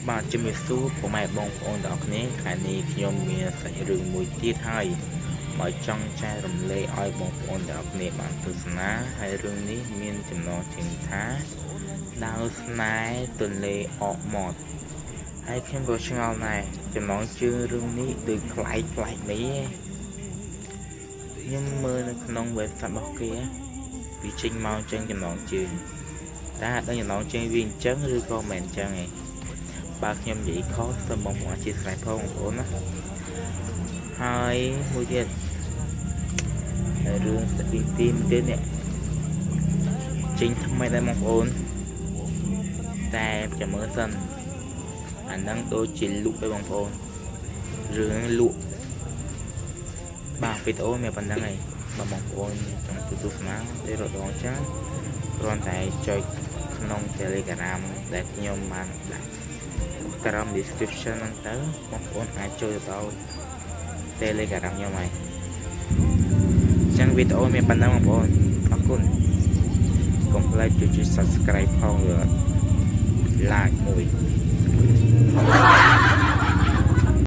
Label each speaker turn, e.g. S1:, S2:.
S1: បាទជំរាបសួរពុកម៉ែបងប្អូនទាំងអស់គ្នាថ្ងៃនេះខ្ញុំមានសាច់រឿងមួយទៀតហើយមកចង់ចែករំលែកឲ្យបងប្អូនទាំងអស់គ្នាបានទស្សនាហើយរឿងនេះមានចំណងជើងថាដាវស្នេហ៍ទន្លេអកមាត់ហើយខ្ញុំក៏ឆ្ងល់ដែរចំណងជើងរឿងនេះដូចប្លែកនេះខ្ញុំមើលនៅក្នុង website របស់គេវាចេញមកអញ្ចឹងចំណងជើងតែអត់ដឹងចំណងជើងវាអញ្ចឹងឬក៏មិនអញ្ចឹងឯងបើខ្ញុំនិយាយខុសសូមបងប្អូនអធិស្ឋានផងបងប្អូនណាហើយមួយទៀតរឿងស្ទីទីទៀតនេះចេញថ្មីដែរបងប្អូនតែចាំមើលសិនអាហ្នឹងដូចជាលក់ទេបងប្អូនរឿងលក់បាទវីដេអូមានប៉ុណ្្នឹងឯងបងប្អូនចង់ទស្សនាទេរដងចាគ្រាន់តែចុចក្នុង Telegram ដែលខ្ញុំបានដាក់ក្រោម description ហ្នឹងទៅបងប្អូនអាចចូលទៅ Telegram ខ្ញុំហើយកញ្ចឹងវីដេអូមានប៉ុណ្ណឹងបងប្អូនអរគុណកុំភ្លេចចុច subscribe ផង like មួយ